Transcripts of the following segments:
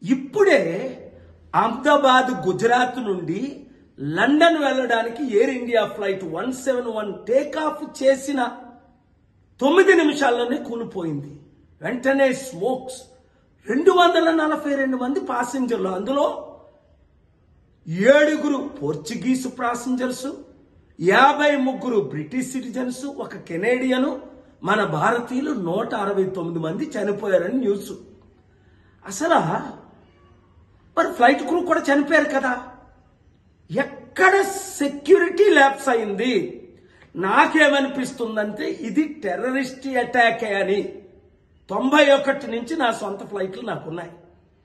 ఇప్పుడే అహ్మదాబాద్ గుజరాత్ నుండి లండన్ వెళ్ళడానికి air India flight 171 take off చేసిన 9 నిమిషాల్లోనే కూలిపోయింది. వెంటనే స్మోక్స్. 242 మంది ప్యాసింజర్లు, అందులో 7 Portuguese passengers, 53 British citizens, 1 Canadian, మన భారతీయులు 169 మంది చనిపోయారని న్యూస్. అసలు మరి ఫ్లైట్ క్రూ కూడా చనిపోయారు కదా. ఎక్కడ సెక్యూరిటీ ల్యాప్స్ అయింది? నాకేమనిపిస్తుందంటే ఇది టెర్రరిస్ట్ అటాకే అని. 91 నుంచి నా సొంత ఫ్లైట్లు నాకున్నాయి.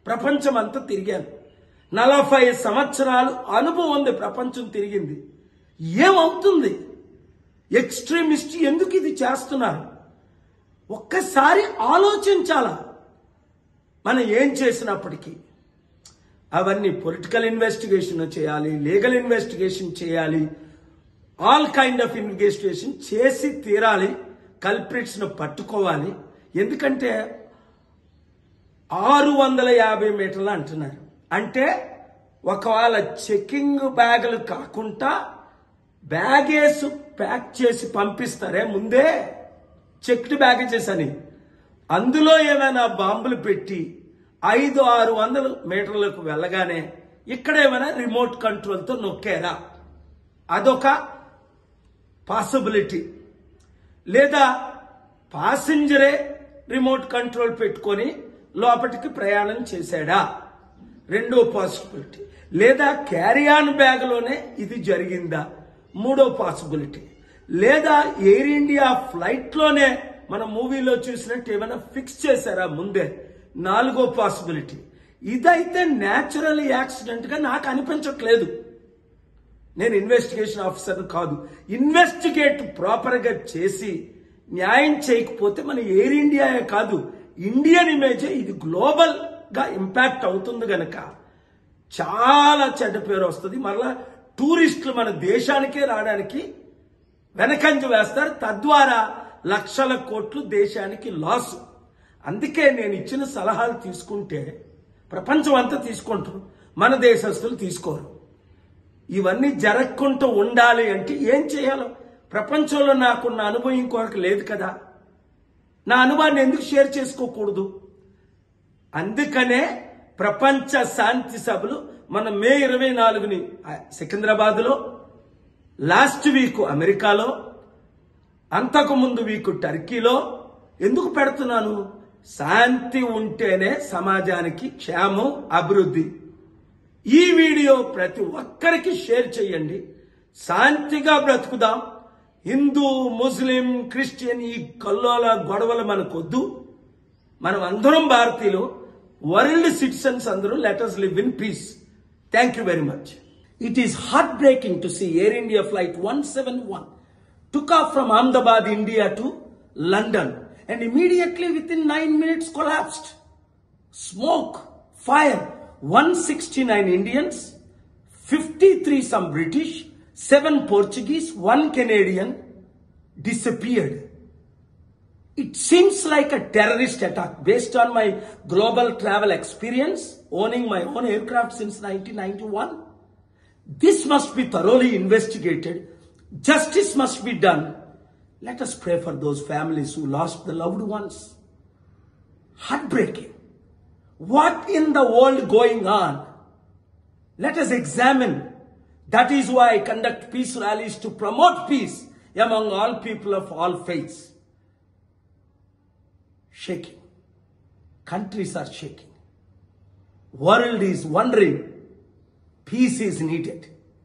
ప్రపంచం అంతా తిరిగాను. 40 సంవత్సరాలు అనుభవం ఉంది. ప్రపంచం తిరిగింది. ఏమవుతుంది? ఎక్స్ట్రీమిస్ట్ ఎందుకు ఇది చేస్తున్నారు? ఒక్కసారి ఆలోచించాలా. మనం ఏం చేసినప్పటికీ అవన్నీ పొలిటికల్ ఇన్వెస్టిగేషన్ చేయాలి, లీగల్ ఇన్వెస్టిగేషన్ చేయాలి, ఆల్ కైండ్ ఆఫ్ ఇన్వెస్టిగేషన్ చేసి తీరాలి. కల్ప్రిట్స్ను పట్టుకోవాలి. ఎందుకంటే 650 మీటర్లు అంటున్నారు. అంటే ఒకవేళ చెకింగ్ బ్యాగులు కాకుండా బ్యాగేజ్ ప్యాక్ చేసి పంపిస్తారే ముందే, చెక్డ్ బ్యాగేజెస్ అని, అందులో ఏమైనా బాంబులు పెట్టి 500-600 మీటర్లకు వెళ్ళగానే ఇక్కడ ఏమైనా రిమోట్ కంట్రోల్తో నొక్కారా? అదొక పాసిబిలిటీ. లేదా ప్యాసింజరే రిమోట్ కంట్రోల్ పెట్టుకొని లోపలికి ప్రయాణం చేశాడా? రెండో పాసిబిలిటీ. లేదా క్యారీ-ఆన్ బ్యాగ్లోనే ఇది జరిగిందా? మూడో పాసిబిలిటీ. లేదా ఎయిర్ ఇండియా ఫ్లైట్లోనే మన మూవీలో చూసినట్టు ఏమైనా ఫిక్స్ చేశారా ముందే? నాలుగో పాసిబిలిటీ. ఇదైతే న్యాచురల్ యాక్సిడెంట్ గా నాకు అనిపించట్లేదు. నేను ఇన్వెస్టిగేషన్ ఆఫీసర్ కాదు. ఇన్వెస్టిగేట్ ప్రాపర్ గా చేసి న్యాయం చేయకపోతే మన ఎయిర్ ఇండియాయే కాదు, ఇండియన్ ఇమేజే ఇది గ్లోబల్ గా ఇంపాక్ట్ అవుతుంది గనక చాలా చెడ్డ పేరు వస్తుంది. మరలా టూరిస్టులు మన దేశానికే రావడానికి వెనకంజ వేస్తారు. తద్వారా లక్షల కోట్లు దేశానికి లాస్. అందుకే నేను ఇచ్చిన సలహాలు తీసుకుంటే ప్రపంచం అంతా తీసుకుంటారు, మన దేశస్తులు తీసుకోరు. ఇవన్నీ జరగకుండా ఉండాలి అంటే ఏం చేయాలో? ప్రపంచంలో నాకున్న అనుభవం ఇంకొకరికి లేదు కదా. నా అనుభవాన్ని ఎందుకు షేర్ చేసుకోకూడదు? అందుకనే ప్రపంచ శాంతి సభలు మన మే 24ని సికింద్రాబాద్లో, లాస్ట్ వీక్ అమెరికాలో, అంతకుముందు వీక్ టర్కీలో ఎందుకు పెడుతున్నాను? శాంతి ఉంటేనే సమాజానికి క్షేమం, అభివృద్ధి. ఈ వీడియో ప్రతి ఒక్కరికి షేర్ చేయండి. శాంతిగా బ్రతుకుదాం. హిందూ, ముస్లిం, క్రిస్టియన్ ఈ కల్లోల గొడవలు మనకొద్దు. మనం అందరం భారతీయులు, వరల్డ్ సిటిజన్స్ అందరూ. Let us live in peace. Thank you very much. It is heartbreaking to see Air India flight 171 took off from Ahmedabad, India to London and immediately within 9 minutes collapsed. Smoke, fire, 169 Indians, 53 some British, 7 Portuguese, 1 Canadian disappeared. It seems like a terrorist attack based on my global travel experience, owning my own aircraft since 1991. This must be thoroughly investigated. Justice must be done. Let us pray for those families who lost the loved ones. Heartbreaking. What in the world going on? Let us examine. That is why I conduct peace rallies to promote peace among all people of all faiths. Shaking. Countries are shaking. World is wondering. Peace is needed.